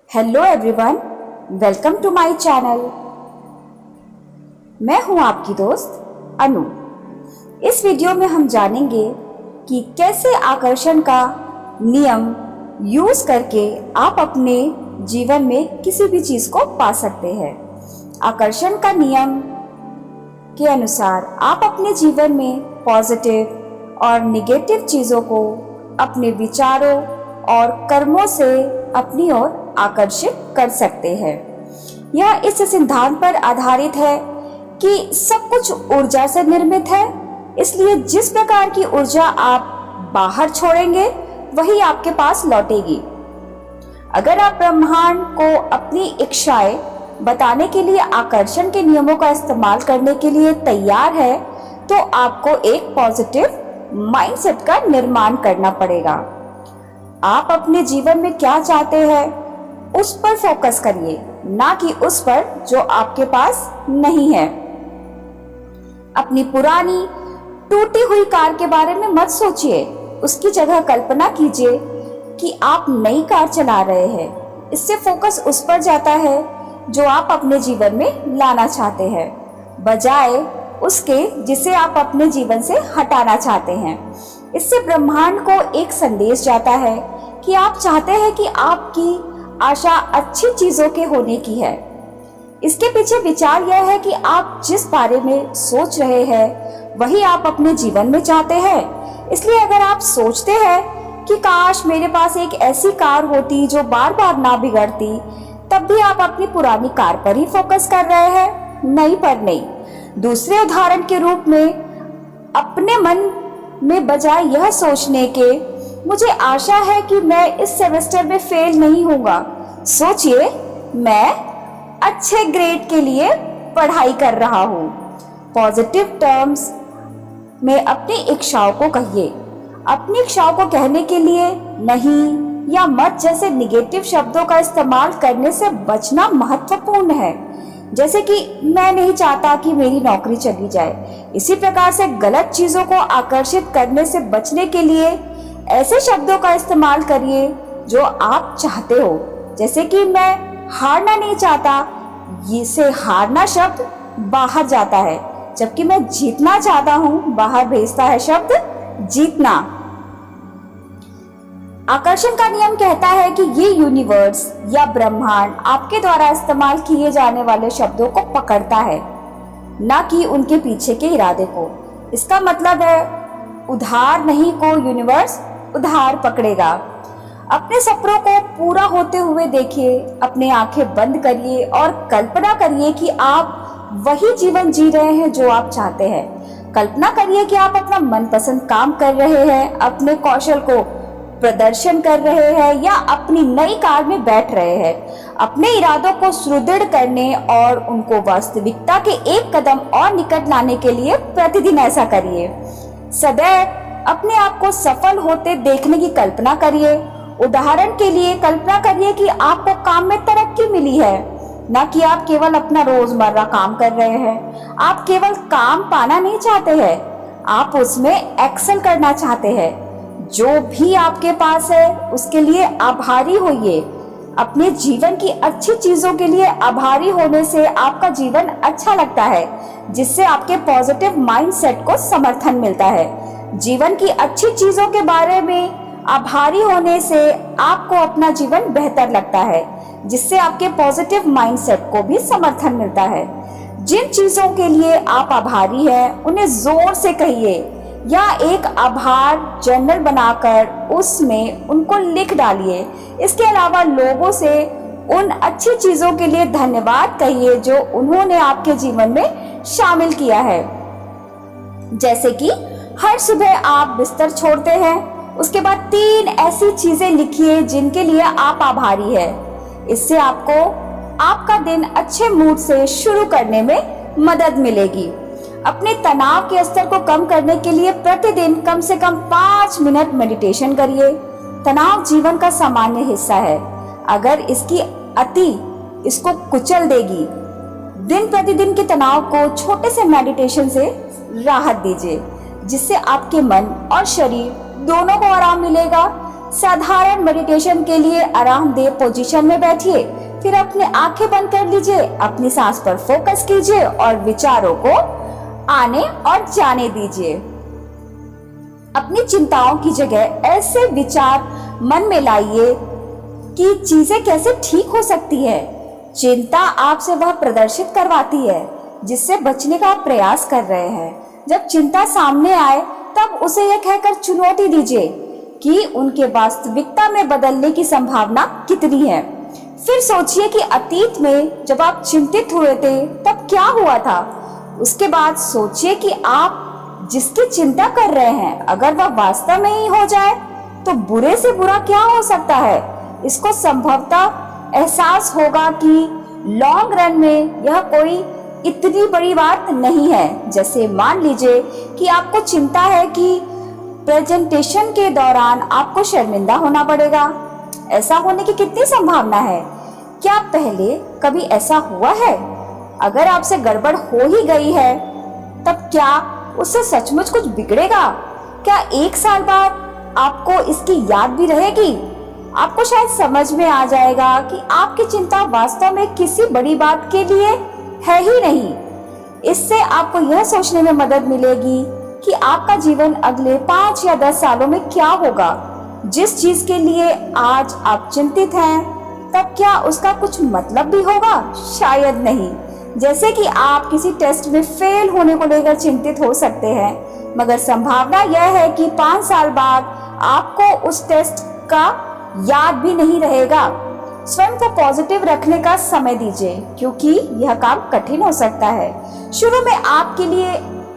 Hello everyone, welcome to my channel. मैं हूं आपकी दोस्त अनु। इस वीडियो में हम जानेंगे कि कैसे आकर्षण का नियम यूज करके आप अपने जीवन में किसी भी चीज को पा सकते हैं। आकर्षण का नियम के अनुसार आप अपने जीवन में पॉजिटिव और निगेटिव चीजों को अपने विचारों और कर्मों से अपनी ओर आकर्षित कर सकते हैं। यह इस सिद्धांत पर आधारित है कि सब कुछ ऊर्जा से निर्मित है, इसलिए जिस प्रकार की ऊर्जा आप बाहर छोड़ेंगे वही आपके पास लौटेगी। अगर आप ब्रह्मांड को अपनी इच्छाएं बताने के लिए आकर्षण के नियमों का इस्तेमाल करने के लिए तैयार है, तो आपको एक पॉजिटिव माइंडसेट का निर्माण करना पड़ेगा। आप अपने जीवन में क्या चाहते हैं उस पर फोकस करिए, ना कि उस पर जो आपके पास नहीं है। अपनी पुरानी टूटी हुई कार के बारे में मत सोचिए, उसकी जगह कल्पना कीजिए कि आप नई कार चला रहे हैं। इससे फोकस उस पर जाता है जो आप अपने जीवन में लाना चाहते हैं, बजाय उसके जिसे आप अपने जीवन से हटाना चाहते हैं। इससे ब्रह्मांड को एक संदेश जाता है कि आप चाहते हैं कि आपकी आशा अच्छी चीजों के होने की है। इसके पीछे विचार यह है कि आप जिस बारे में सोच रहे हैं वही आप अपने जीवन में चाहते हैं। इसलिए अगर आप सोचते हैं कि काश मेरे पास एक ऐसी कार होती जो बार बार ना बिगड़ती, तब भी आप अपनी पुरानी कार पर ही फोकस कर रहे हैं, नई पर नहीं। दूसरे उदाहरण के रूप में, अपने मन में बजाय यह सोचने के मुझे आशा है कि मैं इस सेमेस्टर में फेल नहीं होगा, सोचिए मैं अच्छे ग्रेड के लिए पढ़ाई कर रहा हूँ। पॉजिटिव टर्म्स में अपनी इच्छाओं को कहिए। अपनी इच्छाओं को कहने के लिए नहीं या मत जैसे निगेटिव शब्दों का इस्तेमाल करने से बचना महत्वपूर्ण है। जैसे कि मैं नहीं चाहता कि मेरी नौकरी चली जाए। इसी प्रकार से गलत चीजों को आकर्षित करने से बचने के लिए ऐसे शब्दों का इस्तेमाल करिए जो आप चाहते हो। जैसे कि मैं हारना नहीं चाहता, ये से हारना शब्द बाहर जाता है, जबकि मैं जीतना चाहता हूँ, बाहर भेजता है शब्द जीतना। आकर्षण का नियम कहता है कि ये यूनिवर्स या ब्रह्मांड आपके द्वारा इस्तेमाल किए जाने वाले शब्दों को पकड़ता है, ना कि उनके पीछे के इरादे को। इसका मतलब है उधार नहीं को यूनिवर्स उधार पकड़ेगा। अपने सपनों को पूरा होते हुए देखिए, अपने आंखें बंद करिए और कल्पना करिए कि आप वही जीवन जी रहे हैं जो आप चाहते हैं। कल्पना करिए कि आप अपना मनपसंद काम कर रहे हैं, अपने कौशल को प्रदर्शन कर रहे हैं या अपनी नई कार में बैठ रहे हैं। अपने इरादों को सुदृढ़ करने और उनको वास्तविकता के एक कदम और निकट लाने के लिए प्रतिदिन ऐसा करिए। सदैव अपने आप को सफल होते देखने की कल्पना करिए। उदाहरण के लिए कल्पना करिए कि आपको काम में तरक्की मिली है, ना कि आप केवल अपना रोजमर्रा काम कर रहे हैं। आप केवल काम पाना नहीं चाहते हैं, आप उसमें एक्सेल करना चाहते हैं। जो भी आपके पास है उसके लिए आभारी होइए। अपने जीवन की अच्छी चीजों के लिए आभारी होने से आपका जीवन अच्छा लगता है, जिससे आपके पॉजिटिव माइंडसेट को समर्थन मिलता है। जीवन की अच्छी चीजों के बारे में आभारी होने से आपको अपना जीवन बेहतर लगता है, जिससे आपके पॉजिटिव माइंडसेट को भी समर्थन मिलता है। जिन चीजों के लिए आप आभारी हैं उन्हें जोर से कहिए या एक आभार जर्नल बनाकर उसमें उनको लिख डालिए। इसके अलावा लोगों से उन अच्छी चीजों के लिए धन्यवाद कहिए जो उन्होंने आपके जीवन में शामिल किया है। जैसे कि हर सुबह आप बिस्तर छोड़ते हैं, उसके बाद 3 ऐसी चीजें लिखिए जिनके लिए आप आभारी हैं। इससे आपको आपका दिन अच्छे मूड से शुरू करने में मदद मिलेगी। अपने तनाव के स्तर को कम करने के लिए प्रतिदिन कम से कम 5 मिनट मेडिटेशन करिए। तनाव जीवन का सामान्य हिस्सा है, अगर इसकी अति इसको कुचल देगी। दिन प्रतिदिन के तनाव को छोटे से मेडिटेशन से राहत दीजिए, जिससे आपके मन और शरीर दोनों को आराम मिलेगा। साधारण मेडिटेशन के लिए आरामदेह पोजीशन में बैठिए, फिर अपने आंखें बंद कर लीजिए, अपनी सांस पर फोकस कीजिए और विचारों को आने और जाने दीजिए। अपनी चिंताओं की जगह ऐसे विचार मन में लाइए कि चीजें कैसे ठीक हो सकती है। चिंता आपसे वह प्रदर्शित करवाती है जिससे बचने का आप प्रयास कर रहे हैं। जब चिंता सामने आए तब उसे यह कहकर चुनौती दीजिए कि उनके वास्तविकता में बदलने की संभावना कितनी है। फिर सोचिए कि अतीत में जब आप चिंतित हुए थे तब क्या हुआ था। उसके बाद सोचिए कि आप जिसकी चिंता कर रहे हैं अगर वह वास्तव में ही हो जाए तो बुरे से बुरा क्या हो सकता है। इसको संभवतः एहसास होगा कि लॉन्ग रन में यह कोई इतनी बड़ी बात नहीं है। जैसे मान लीजिए कि आपको चिंता है कि प्रेजेंटेशन के दौरान आपको शर्मिंदा होना पड़ेगा। ऐसा होने की कितनी संभावना है? क्या पहले कभी ऐसा हुआ है? अगर आपसे गड़बड़ हो ही गई है तब क्या उससे सचमुच कुछ बिगड़ेगा? क्या 1 साल बाद आपको इसकी याद भी रहेगी? आपको शायद समझ में आ जाएगा कि आपकी चिंता वास्तव में किसी बड़ी बात के लिए है ही नहीं। इससे आपको यह सोचने में मदद मिलेगी कि आपका जीवन अगले 5 या 10 सालों में क्या होगा। जिस चीज के लिए आज आप चिंतित हैं तब क्या उसका कुछ मतलब भी होगा? शायद नहीं। जैसे कि आप किसी टेस्ट में फेल होने को लेकर चिंतित हो सकते हैं, मगर संभावना यह है कि 5 साल बाद आपको उस टेस्ट का याद भी नहीं रहेगा। स्वयं को पॉजिटिव रखने का समय दीजिए क्योंकि यह काम कठिन हो सकता है। शुरू में आपके लिए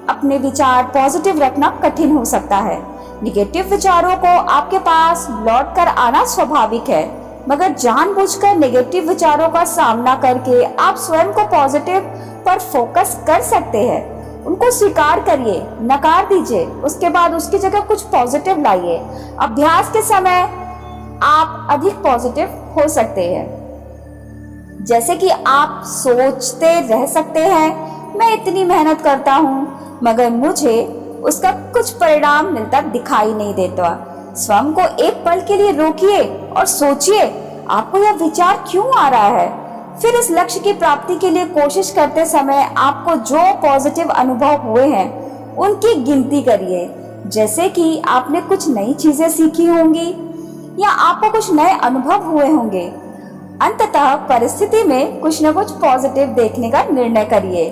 अपने विचार पॉजिटिव रखना कठिन हो सकता है। निगेटिव विचारों को आपके पास लौट कर आना स्वाभाविक है, मगर जानबूझकर नेगेटिव विचारों का सामना करके आप स्वयं को पॉजिटिव पर फोकस कर सकते हैं। उनको स्वीकार करिए, नकार दीजिए, उसके बाद उसकी जगह कुछ पॉजिटिव लाइए। अभ्यास के समय आप अधिक पॉजिटिव हो सकते हैं। जैसे कि आप सोचते रह सकते हैं, मैं इतनी मेहनत करता हूँ मगर मुझे उसका कुछ परिणाम मिलता दिखाई नहीं देता। स्वयं को एक पल के लिए रोकिए और सोचिए आपको यह विचार क्यों आ रहा है। फिर इस लक्ष्य की प्राप्ति के लिए कोशिश करते समय आपको जो पॉजिटिव अनुभव हुए हैं उनकी गिनती करिए। जैसे कि आपने कुछ नई चीजें सीखी होंगी या आपको कुछ नए अनुभव हुए होंगे। अंततः परिस्थिति में कुछ न कुछ पॉजिटिव देखने का निर्णय करिए।